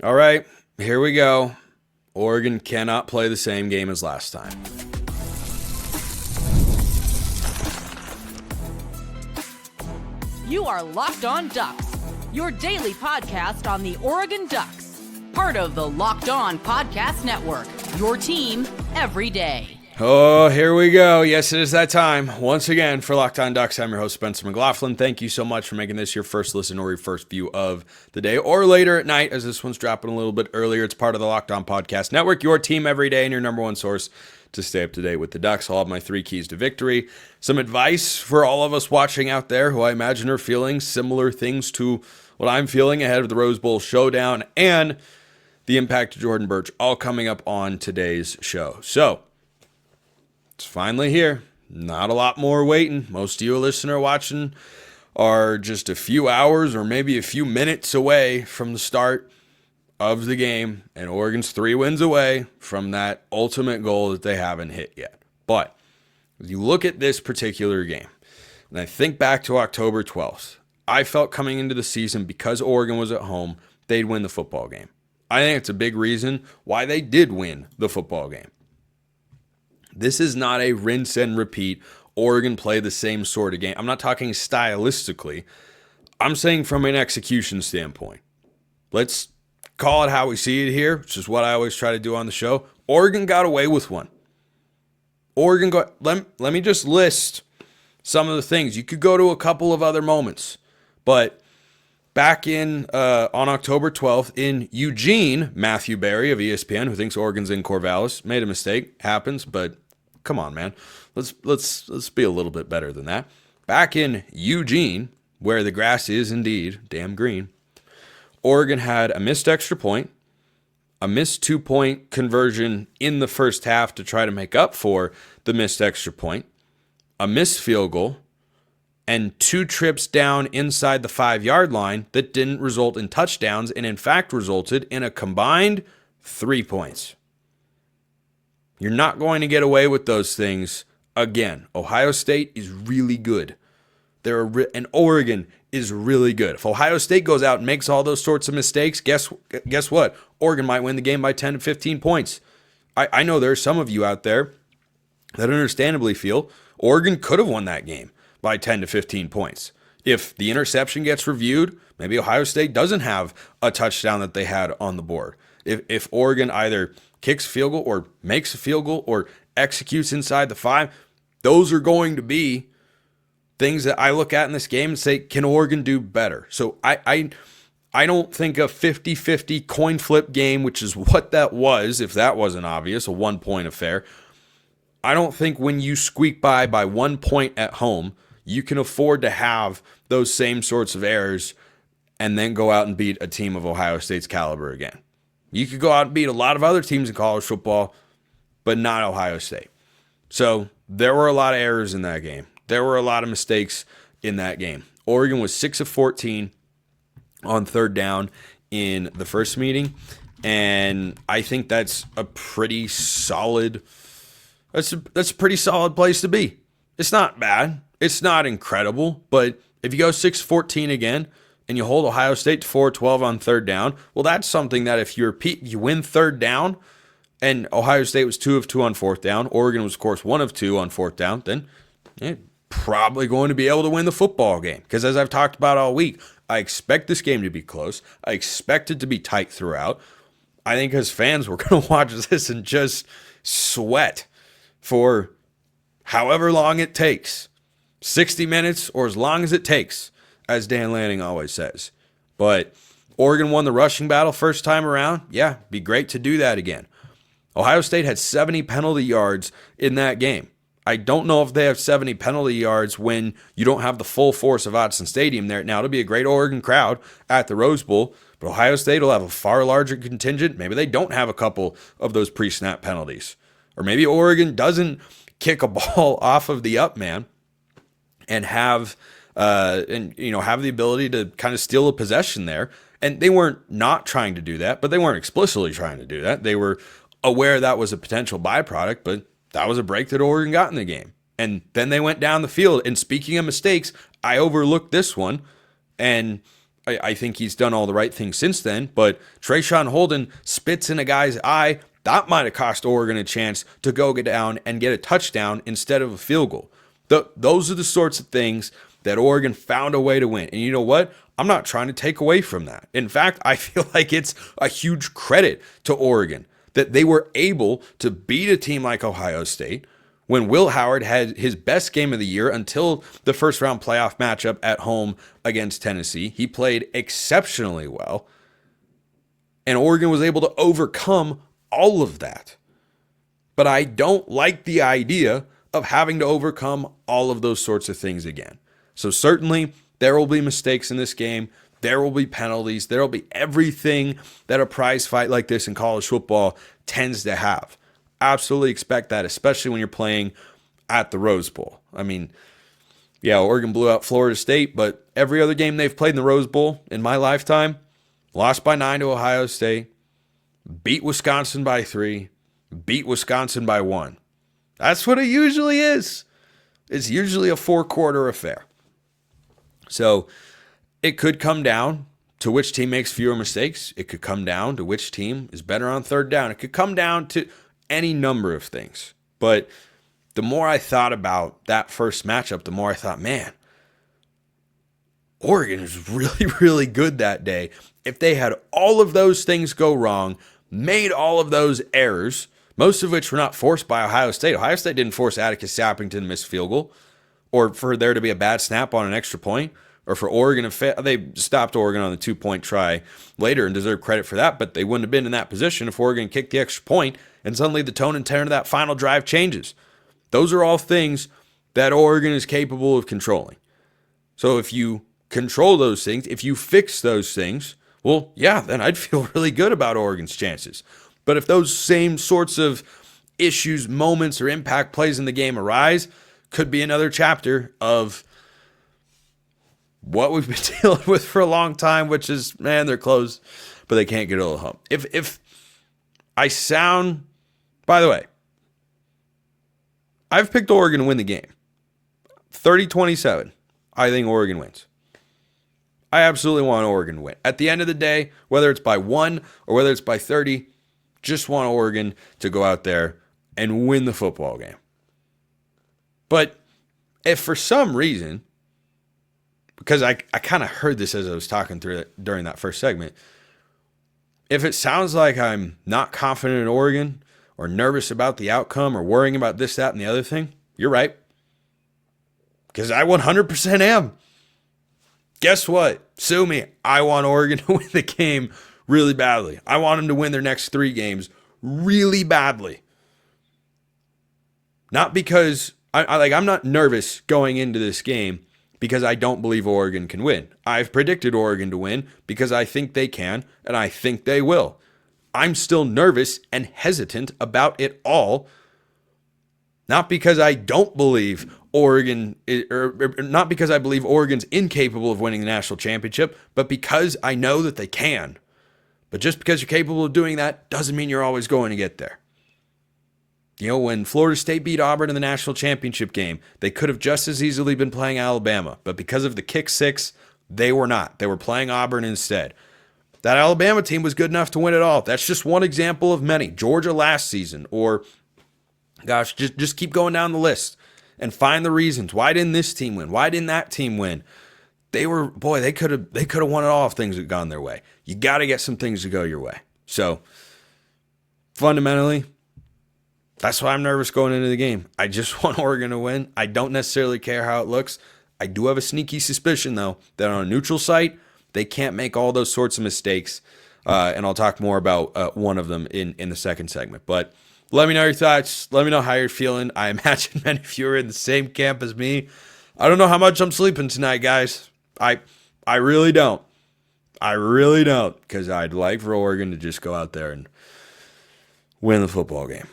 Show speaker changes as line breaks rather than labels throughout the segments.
All right, here we go. Oregon cannot play the same game as last time.
You are Locked On Ducks, your daily podcast on the Oregon Ducks. Part of the Locked On Podcast Network, your team every day.
Oh, here we go. Yes, it is that time. Once again, for Locked On Ducks, I'm your host, Spencer McLaughlin. Thank you so much for making this your first listen or your first view of the day, or later at night, as this one's dropping a little bit earlier. It's part of the Locked On Podcast Network, your team every day, and your number one source to stay up to date with the Ducks. I'll have my 3 keys to victory. Some advice for all of us watching out there who I imagine are feeling similar things to what I'm feeling ahead of the Rose Bowl showdown, and the impact of Jordan Burch, all coming up on today's show. So, it's finally here. Not a lot more waiting. Most of you listening or watching are just a few hours or maybe a few minutes away from the start of the game, and Oregon's 3 wins away from that ultimate goal that they haven't hit yet. But if you look at this particular game, and I think back to October 12th, I felt coming into the season, because Oregon was at home, they'd win the football game. I think it's a big reason why they did win the football game. This is not a rinse and repeat, Oregon play the same sort of game. I'm not talking stylistically. I'm saying from an execution standpoint. Let's call it how we see it here, which is what I always try to do on the show. Oregon got away with one. Let me just list some of the things. You could go to a couple of other moments, but back on October 12th in Eugene, Matthew Berry of ESPN, who thinks Oregon's in Corvallis, made a mistake. Happens, but come on, man. Let's be a little bit better than that. Back in Eugene, where the grass is indeed damn green, Oregon had a missed extra point, a missed 2-point conversion in the first half to try to make up for the missed extra point, a missed field goal, and 2 trips down inside the 5-yard line that didn't result in touchdowns and in fact resulted in a combined 3 points. You're not going to get away with those things again. Ohio State is really good. And Oregon is really good. If Ohio State goes out and makes all those sorts of mistakes, guess what? Oregon might win the game by 10 to 15 points. I know there are some of you out there that understandably feel Oregon could have won that game by 10 to 15 points. If the interception gets reviewed, maybe Ohio State doesn't have a touchdown that they had on the board. If Oregon either kicks a field goal or makes a field goal or executes inside the 5, those are going to be things that I look at in this game and say, can Oregon do better? So I don't think a 50-50 coin flip game, which is what that was, if that wasn't obvious, a 1-point affair. I don't think when you squeak by 1 point at home, you can afford to have those same sorts of errors and then go out and beat a team of Ohio State's caliber again. You could go out and beat a lot of other teams in college football, but not Ohio State. So there were a lot of errors in that game. There were a lot of mistakes in that game. Oregon was 6 of 14 on third down in the first meeting, and I think that's a pretty solid that's a pretty solid place to be. It's not bad. It's not incredible, but if you go 6-14 again and you hold Ohio State to 4-12 on third down, well, that's something that if you win third down, and Ohio State was 2 of 2 on fourth down, Oregon was, of course, 1 of 2 on fourth down, then you're probably going to be able to win the football game. Because as I've talked about all week, I expect this game to be close. I expect it to be tight throughout. I think as fans, we're going to watch this and just sweat for however long it takes. 60 minutes or as long as it takes, as Dan Lanning always says. But Oregon won the rushing battle first time around. Yeah, be great to do that again. Ohio State had 70 penalty yards in that game. I don't know if they have 70 penalty yards when you don't have the full force of Autzen Stadium there. Now, it'll be a great Oregon crowd at the Rose Bowl, but Ohio State will have a far larger contingent. Maybe they don't have a couple of those pre-snap penalties. Or maybe Oregon doesn't kick a ball off of the up man and have the ability to kind of steal a possession there. And they weren't not trying to do that, but they weren't explicitly trying to do that. They were aware that was a potential byproduct, but that was a break that Oregon got in the game. And then they went down the field. And speaking of mistakes, I overlooked this one. And I think he's done all the right things since then, but Trayshawn Holden spits in a guy's eye. That might have cost Oregon a chance to go down and get a touchdown instead of a field goal. Those are the sorts of things that Oregon found a way to win. And you know what? I'm not trying to take away from that. In fact, I feel like it's a huge credit to Oregon that they were able to beat a team like Ohio State when Will Howard had his best game of the year until the first round playoff matchup at home against Tennessee. He played exceptionally well, and Oregon was able to overcome all of that. But I don't like the idea of having to overcome all of those sorts of things again. So certainly there will be mistakes in this game. There will be penalties. There will be everything that a prize fight like this in college football tends to have. Absolutely expect that, especially when you're playing at the Rose Bowl. I mean, yeah, Oregon blew out Florida State, but every other game they've played in the Rose Bowl in my lifetime, lost by 9 to Ohio State, beat Wisconsin by 3, beat Wisconsin by 1. That's what it usually is. It's usually a 4-quarter affair. So it could come down to which team makes fewer mistakes. It could come down to which team is better on third down. It could come down to any number of things. But the more I thought about that first matchup, the more I thought, man, Oregon is really, really good that day. If they had all of those things go wrong, made all of those errors, most of which were not forced by Ohio State. Ohio State didn't force Atticus Sappington to miss field goal, or for there to be a bad snap on an extra point, or for Oregon to fail. They stopped Oregon on the 2-point try later and deserve credit for that, but they wouldn't have been in that position if Oregon kicked the extra point, and suddenly the tone and tenor of that final drive changes. Those are all things that Oregon is capable of controlling. So if you control those things, if you fix those things, well, yeah, then I'd feel really good about Oregon's chances. But if those same sorts of issues, moments, or impact plays in the game arise, could be another chapter of what we've been dealing with for a long time, which is, man, they're close, but they can't get over the hump. If I sound, by the way, I've picked Oregon to win the game. 30-27, I think Oregon wins. I absolutely want Oregon to win. At the end of the day, whether it's by 1 or whether it's by 30, just want Oregon to go out there and win the football game. But if for some reason, because I kind of heard this as I was talking through it during that first segment, if it sounds like I'm not confident in Oregon or nervous about the outcome or worrying about this, that, and the other thing, you're right. Because I 100% am. Guess what? Sue me. I want Oregon to win the game really badly. I want them to win their next 3 games really badly. Not because I'm not nervous going into this game because I don't believe Oregon can win. I've predicted Oregon to win because I think they can and I think they will. I'm still nervous and hesitant about it all. Not because I don't believe Oregon, or not because I believe Oregon's incapable of winning the national championship, but because I know that they can. But just because you're capable of doing that doesn't mean you're always going to get there. You know, when Florida State beat Auburn in the national championship game, they could have just as easily been playing Alabama. But because of the kick 6, they were not. They were playing Auburn instead. That Alabama team was good enough to win it all. That's just one example of many. Georgia last season, or gosh, just keep going down the list and find the reasons. Why didn't this team win? Why didn't that team win? They could have won it all if things had gone their way. You got to get some things to go your way. So fundamentally, that's why I'm nervous going into the game. I just want Oregon to win. I don't necessarily care how it looks. I do have a sneaky suspicion, though, that on a neutral site, they can't make all those sorts of mistakes. And I'll talk more about one of them in the second segment. But let me know your thoughts. Let me know how you're feeling. I imagine many of you are in the same camp as me. I don't know how much I'm sleeping tonight, guys. I really don't. I really don't, because I'd like for Oregon to just go out there and win the football game.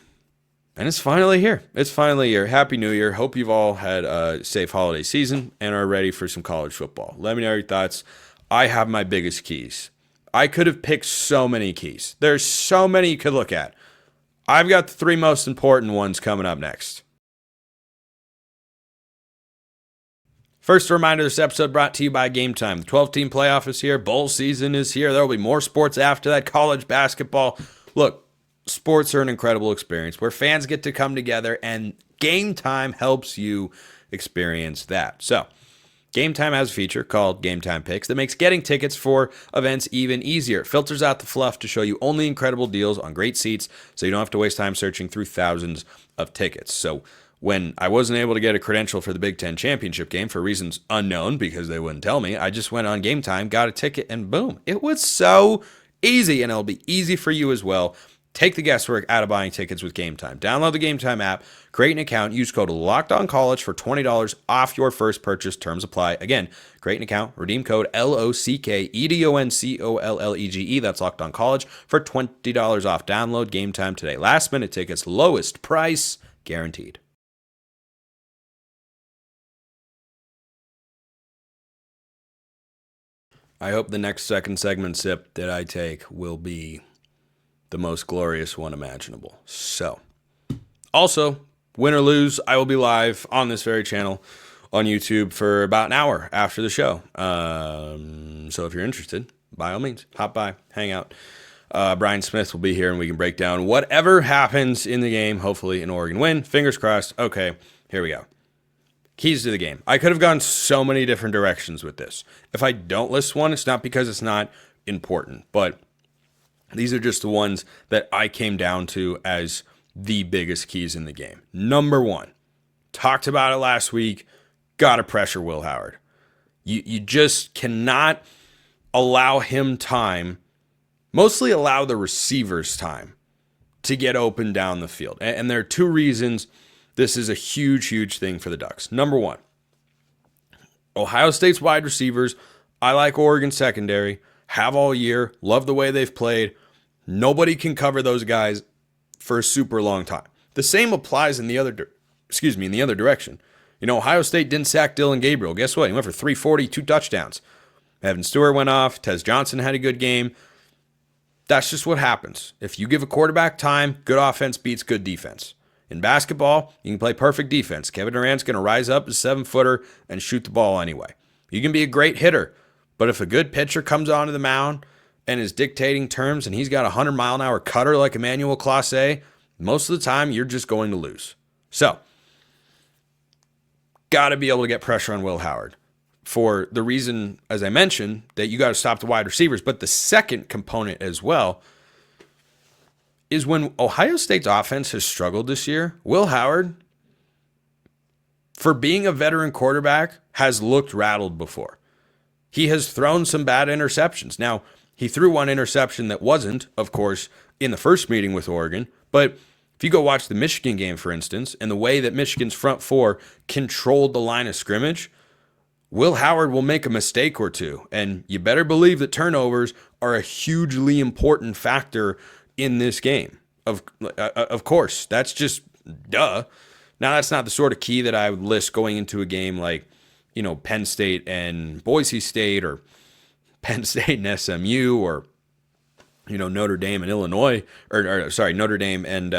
And it's finally here. It's finally here. Happy New Year. Hope you've all had a safe holiday season and are ready for some college football. Let me know your thoughts. I have my biggest keys. I could have picked so many keys. There's so many you could look at. I've got the 3 most important ones coming up next. First, a reminder, this episode brought to you by Game Time. The 12-team playoff is here. Bowl season is here. There will be more sports after that. College basketball. Look, sports are an incredible experience where fans get to come together, and Game Time helps you experience that. So, Game Time has a feature called Game Time Picks that makes getting tickets for events even easier. It filters out the fluff to show you only incredible deals on great seats, so you don't have to waste time searching through thousands of tickets. So when I wasn't able to get a credential for the Big Ten championship game for reasons unknown because they wouldn't tell me, I just went on Game Time, got a ticket, and boom. It was so easy, and it'll be easy for you as well. Take the guesswork out of buying tickets with Game Time. Download the Game Time app, create an account, use code LOCKEDONCollege for $20 off your first purchase. Terms apply. Again, create an account, redeem code LOCKEDONCOLLEGE. That's LOCKEDONCollege for $20 off. Download Game Time today. Last minute tickets, lowest price guaranteed. I hope the next second segment sip that I take will be the most glorious one imaginable. So, also, win or lose, I will be live on this very channel on YouTube for about an hour after the show. So if you're interested, by all means, hop by, hang out. Brian Smith will be here, and we can break down whatever happens in the game, hopefully an Oregon win. Fingers crossed. Okay, here we go. Keys to the game. I could have gone so many different directions with this. If I don't list one, it's not because it's not important, but these are just the ones that I came down to as the biggest keys in the game. Number one, talked about it last week, got to pressure Will Howard. You just cannot allow him time, mostly allow the receivers time to get open down the field. And there are two reasons this is a huge, huge thing for the Ducks. Number one, Ohio State's wide receivers, I like Oregon secondary, have all year, love the way they've played. Nobody can cover those guys for a super long time. The same applies in the other direction. You know, Ohio State didn't sack Dylan Gabriel. Guess what? He went for 340, 2 touchdowns. Evan Stewart went off. Tez Johnson had a good game. That's just what happens. If you give a quarterback time, good offense beats good defense. In basketball, you can play perfect defense. Kevin Durant's going to rise up as a 7-footer and shoot the ball anyway. You can be a great hitter, but if a good pitcher comes onto the mound and is dictating terms and he's got a 100-mile-an-hour cutter like Emmanuel Clase, most of the time you're just going to lose. So, got to be able to get pressure on Will Howard for the reason, as I mentioned, that you got to stop the wide receivers. But the second component as well is when Ohio State's offense has struggled this year, Will Howard, for being a veteran quarterback, has looked rattled before. He has thrown some bad interceptions. Now, he threw one interception that wasn't, of course, in the first meeting with Oregon, but if you go watch the Michigan game, for instance, and the way that Michigan's front four controlled the line of scrimmage, Will Howard will make a mistake or two, and you better believe that turnovers are a hugely important factor in this game. Of course, that's just duh. Now, that's not the sort of key that I would list going into a game like, you know, Penn State and Boise State, or Penn State and SMU, or, you know, Notre Dame and Illinois, Notre Dame and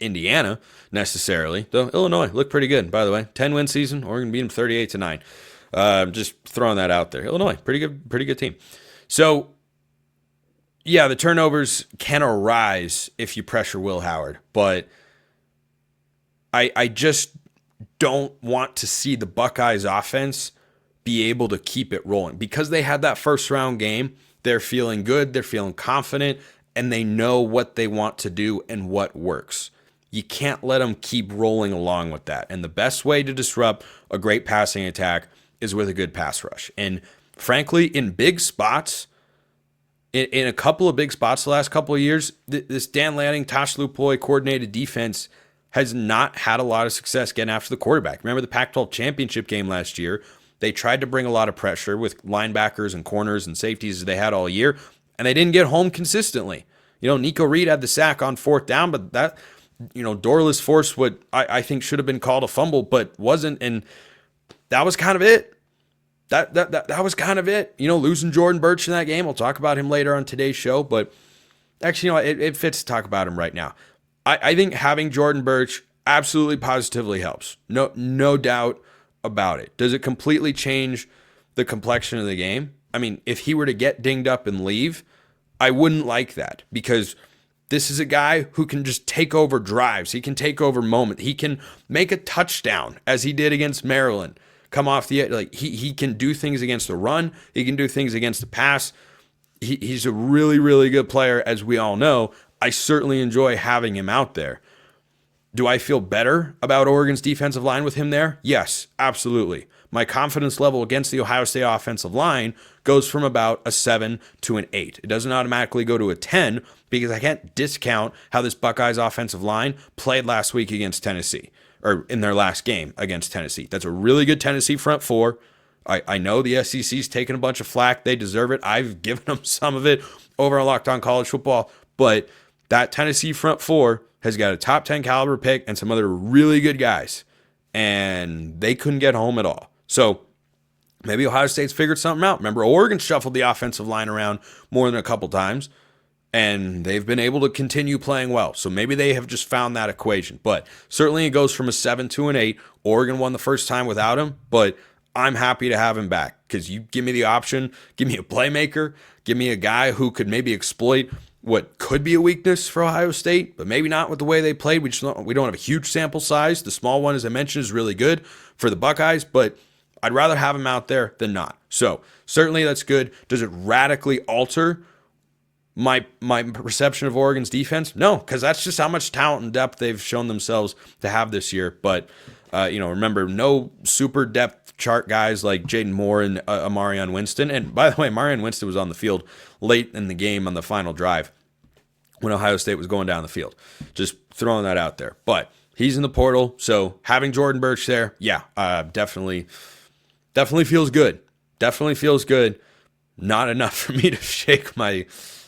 Indiana necessarily. Though Illinois looked pretty good, by the way. 10-win season. Oregon beat them 38-9. Just throwing that out there. Illinois, pretty good team. So, yeah, the turnovers can arise if you pressure Will Howard, but I just don't want to see the Buckeyes offense be able to keep it rolling. Because they had that first round game, they're feeling good, they're feeling confident, and they know what they want to do and what works. You can't let them keep rolling along with that. And the best way to disrupt a great passing attack is with a good pass rush. And frankly, in big spots, in a couple of big spots the last couple of years, this Dan Lanning, Tosh Lupoi coordinated defense has not had a lot of success getting after the quarterback. Remember the Pac-12 championship game last year? They tried to bring a lot of pressure with linebackers and corners and safeties as they had all year, and they didn't get home consistently. You know, Nico Reed had the sack on 4th down, but that, you know, Dorless forced what I think should have been called a fumble, but wasn't, and that was kind of it. That was kind of it. You know, losing Jordan Burch in that game. We'll talk about him later on today's show, but actually, you know, it fits to talk about him right now. I think having Jordan Burch absolutely positively helps. No doubt about it. Does it completely change the complexion of the game? I mean, if he were to get dinged up and leave, I wouldn't like that, because this is a guy who can just take over drives. He can take over moments. He can make a touchdown, as he did against Maryland. Come off the edge. Like he can do things against the run. He can do things against the pass. He's a really, really good player, as we all know. I certainly enjoy having him out there. Do I feel better about Oregon's defensive line with him there? Yes, absolutely. My confidence level against the Ohio State offensive line goes from about a 7 to an 8. It doesn't automatically go to a 10, because I can't discount how this Buckeyes offensive line played last week against Tennessee, or in their last game against Tennessee. That's a really good Tennessee front four. I know the SEC's taken a bunch of flack. They deserve it. I've given them some of it over on Locked On College Football. But that Tennessee front four has got a top 10 caliber pick and some other really good guys. And they couldn't get home at all. So maybe Ohio State's figured something out. Remember, Oregon shuffled the offensive line around more than a couple times, and they've been able to continue playing well. So maybe they have just found that equation. But certainly it goes from a 7 to an 8. Oregon won the first time without him, but I'm happy to have him back, because you give me the option, give me a playmaker, give me a guy who could maybe exploit what could be a weakness for Ohio State, but maybe not with the way they played. We don't have a huge sample size. The small one, as I mentioned, is really good for the Buckeyes, but I'd rather have him out there than not. So certainly that's good. Does it radically alter my perception of Oregon's defense? No, because that's just how much talent and depth they've shown themselves to have this year. But remember, no super depth chart guys like Jaden Moore and Amarion Winston. And by the way, Amarion Winston was on the field late in the game on the final drive when Ohio State was going down the field. Just throwing that out there. But he's in the portal, so having Jordan Burch there, definitely feels good. Definitely feels good. Not enough for me to shake my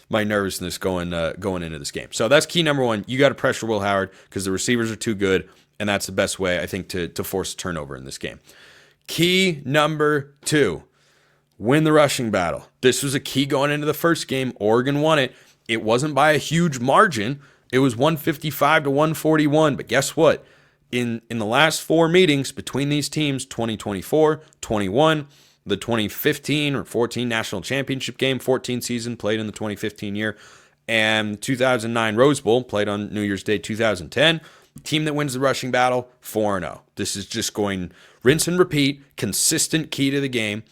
nervousness going into this game. So that's key number one. You got to pressure Will Howard, because the receivers are too good, and that's the best way, I think, to force a turnover in this game. Key number two, win the rushing battle. This was a key going into the first game. Oregon won it. It wasn't by a huge margin. It was 155 to 141. But guess what? In the last four meetings between these teams, 2024, 21, the 2015 or 14 national championship game, 14 season played in the 2015 year, and 2009 Rose Bowl played on New Year's Day 2010. Team that wins the rushing battle, 4-0. This is just going rinse and repeat, consistent key to the game.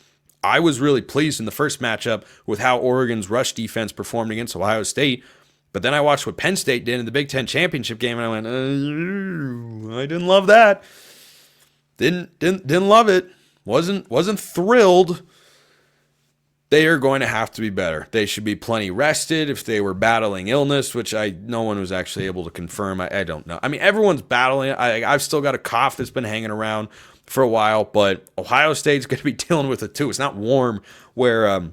I was really pleased in the first matchup with how Oregon's rush defense performed against Ohio State. But then I watched what Penn State did in the Big Ten championship game, and I went, I didn't love that. Didn't love it. Wasn't thrilled. They are going to have to be better. They should be plenty rested if they were battling illness, which no one was actually able to confirm. I don't know. I mean, everyone's battling it. I've still got a cough that's been hanging around for a while, but Ohio State's going to be dealing with it too. It's not warm where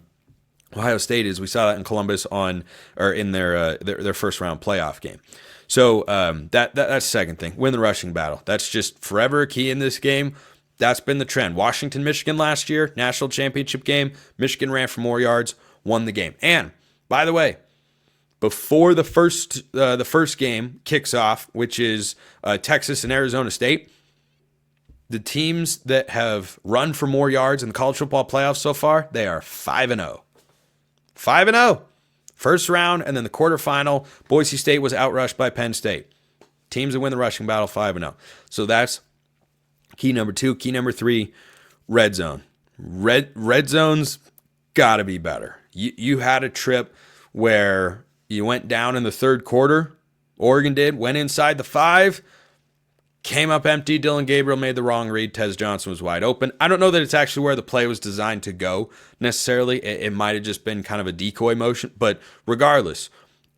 Ohio State is. We saw that in Columbus in their first round playoff game. So that's the second thing. Win the rushing battle. That's just forever a key in this game. That's been the trend. Washington, Michigan last year, national championship game. Michigan ran for more yards, won the game. And by the way, before the first game kicks off, which is Texas and Arizona State, the teams that have run for more yards in the college football playoffs so far, they are 5-0. 5-0. First round, and then the quarterfinal, Boise State was outrushed by Penn State. Teams that win the rushing battle, 5-0. So that's key number two. Key number three, red zone. Red zone's got to be better. You had a trip where you went down in the third quarter. Oregon did. Went inside the 5. Came up empty. Dylan Gabriel made the wrong read. Tez Johnson was wide open. I don't know that it's actually where the play was designed to go necessarily. It might have just been kind of a decoy motion. But regardless,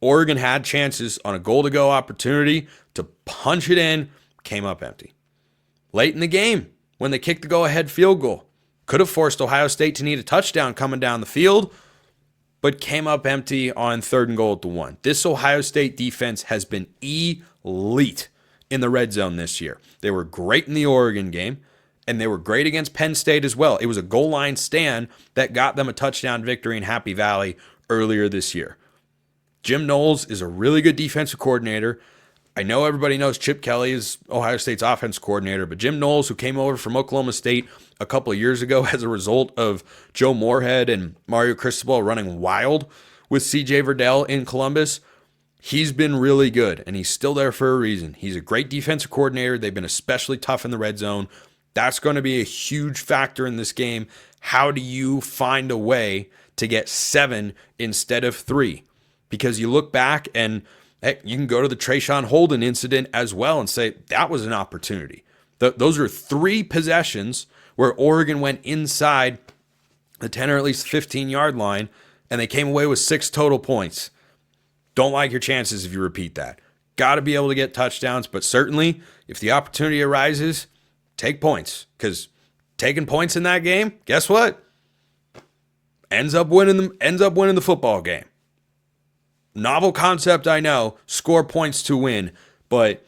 Oregon had chances on a goal-to-go opportunity to punch it in. Came up empty. Late in the game, when they kicked the go-ahead field goal, could have forced Ohio State to need a touchdown coming down the field, but came up empty on 3rd and goal at the 1. This Ohio State defense has been elite in the red zone this year. They were great in the Oregon game, and they were great against Penn State as well. It was a goal line stand that got them a touchdown victory in Happy Valley earlier this year. Jim Knowles is a really good defensive coordinator. I know everybody knows Chip Kelly is Ohio State's offense coordinator, but Jim Knowles, who came over from Oklahoma State a couple of years ago as a result of Joe Moorhead and Mario Cristobal running wild with CJ Verdell in Columbus, he's been really good, and he's still there for a reason. He's a great defensive coordinator. They've been especially tough in the red zone. That's going to be a huge factor in this game. How do you find a way to get 7 instead of 3? Because you look back and heck, you can go to the Trayshawn Holden incident as well and say that was an opportunity. Those are 3 possessions where Oregon went inside the 10 or at least 15-yard line, and they came away with 6 total points. Don't like your chances if you repeat that. Got to be able to get touchdowns, but certainly if the opportunity arises, take points, because taking points in that game, guess what? Ends up winning the football game. Novel concept, I know. Score points to win, but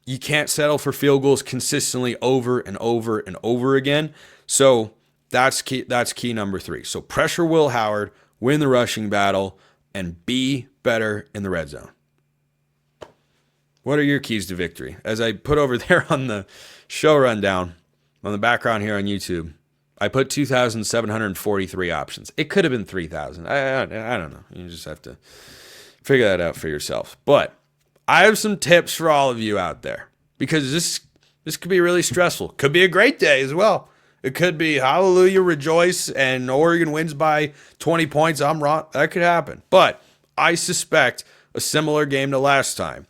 you can't settle for field goals consistently over and over and over again. So that's key. That's key number 3. So pressure Will Howard, win the rushing battle, and be better in the red zone. What are your keys to victory? As I put over there on the show rundown, on the background here on YouTube, I put 2,743 options. It could have been 3,000. I don't know. You just have to figure that out for yourself. But I have some tips for all of you out there, because this could be really stressful. Could be a great day as well. It could be hallelujah, rejoice, and Oregon wins by 20 points. I'm wrong. That could happen. But I suspect a similar game to last time.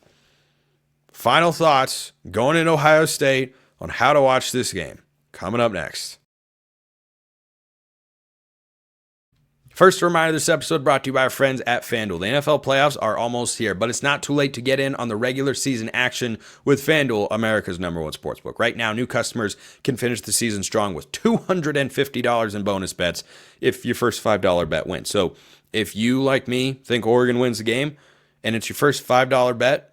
Final thoughts going in Ohio State on how to watch this game. Coming up next. First, a reminder, this episode brought to you by our friends at FanDuel. The NFL playoffs are almost here, but it's not too late to get in on the regular season action with FanDuel, America's #1 sportsbook. Right now, new customers can finish the season strong with $250 in bonus bets if your first $5 bet wins. So if you, like me, think Oregon wins the game and it's your first $5 bet,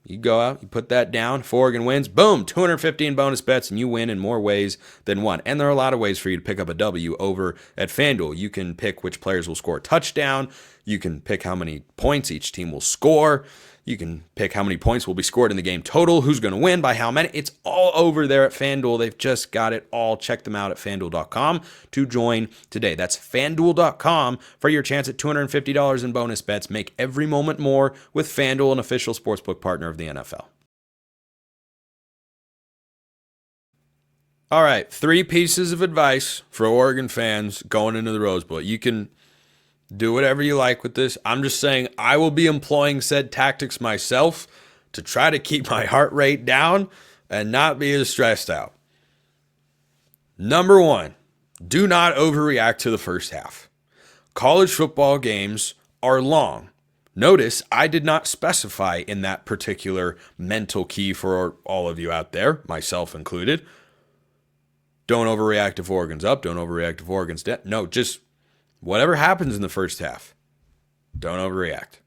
you go out, you put that down. If Oregon wins, boom, 250 in bonus bets, and you win in more ways than one. And there are a lot of ways for you to pick up a W over at FanDuel. You can pick which players will score a touchdown. You can pick how many points each team will score. You can pick how many points will be scored in the game total, who's going to win, by how many. It's all over there at FanDuel. They've just got it all. Check them out at FanDuel.com to join today. That's FanDuel.com for your chance at $250 in bonus bets. Make every moment more with FanDuel, an official sportsbook partner of the NFL. All right, 3 pieces of advice for Oregon fans going into the Rose Bowl. You can do whatever you like with this. I'm just saying I will be employing said tactics myself to try to keep my heart rate down and not be as stressed out. Number 1, do not overreact to the first half. College football games are long. Notice I did not specify in that particular mental key for all of you out there, myself included. Don't overreact if Oregon's up. Don't overreact if Oregon's down. No, just whatever happens in the first half, don't overreact.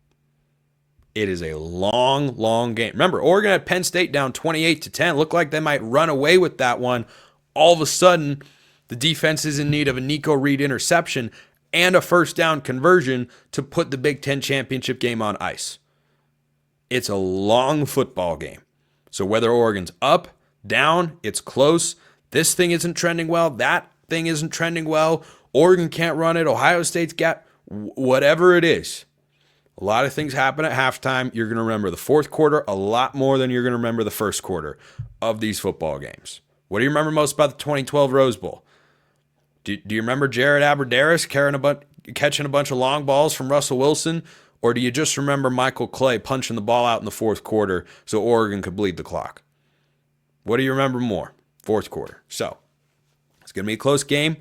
It is a long, long game. Remember, Oregon had Penn State down 28-10. Looked like they might run away with that one. All of a sudden, the defense is in need of a Nico Reed interception and a first down conversion to put the Big Ten championship game on ice. It's a long football game. So whether Oregon's up, down, it's close. This thing isn't trending well. That thing isn't trending well. Oregon can't run it. Ohio State's got whatever it is. A lot of things happen at halftime. You're going to remember the fourth quarter a lot more than you're going to remember the first quarter of these football games. What do you remember most about the 2012 Rose Bowl? Do you remember Jared Abbrederis catching a bunch of long balls from Russell Wilson? Or do you just remember Michael Clay punching the ball out in the fourth quarter so Oregon could bleed the clock? What do you remember more? Fourth quarter. So it's going to be a close game.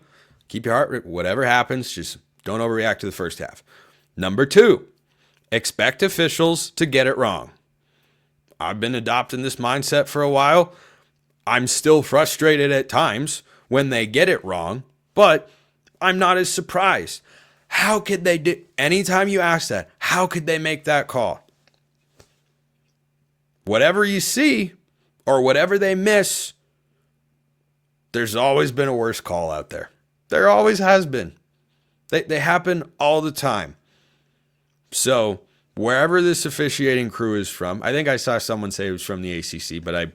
Keep your heart rate. Whatever happens, just don't overreact to the first half. Number 2, expect officials to get it wrong. I've been adopting this mindset for a while. I'm still frustrated at times when they get it wrong, but I'm not as surprised. How could they do? Anytime you ask that, how could they make that call? Whatever you see or whatever they miss, there's always been a worse call out there. There always has been. They happen all the time. So wherever this officiating crew is from. I think I saw someone say it was from the ACC, but I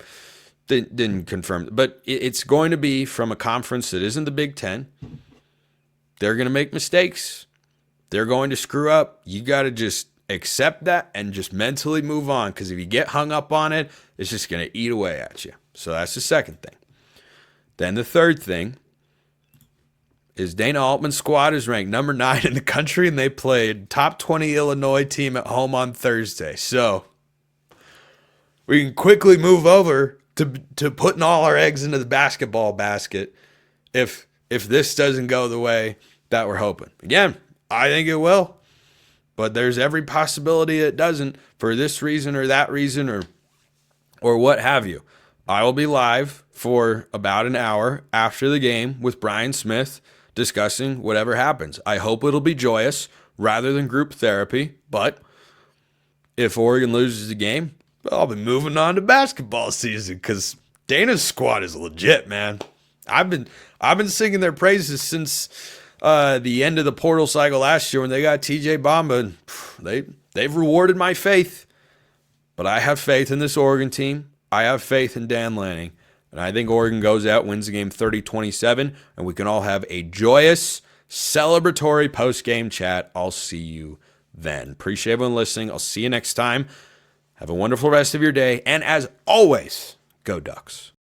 didn't confirm. But it's going to be from a conference that isn't the Big Ten. They're going to make mistakes. They're going to screw up. You got to just accept that and just mentally move on, because if you get hung up on it, it's just going to eat away at you. So that's the second thing. Then the third thing is Dana Altman's squad is ranked number 9 in the country, and they played top 20 Illinois team at home on Thursday. So we can quickly move over to putting all our eggs into the basketball basket if this doesn't go the way that we're hoping. Again, I think it will, but there's every possibility it doesn't for this reason or that reason or what have you. I will be live for about an hour after the game with Brian Smith discussing whatever happens. I hope it'll be joyous rather than group therapy, but if Oregon loses the game, I'll be moving on to basketball season, because Dana's squad is legit, man. I've been singing their praises since the end of the portal cycle last year when they got TJ Bamba, and they've rewarded my faith. But I have faith in this Oregon team. I have faith in Dan Lanning. And I think Oregon goes out, wins the game 30-27, and we can all have a joyous, celebratory post-game chat. I'll see you then. Appreciate everyone listening. I'll see you next time. Have a wonderful rest of your day. And as always, go Ducks.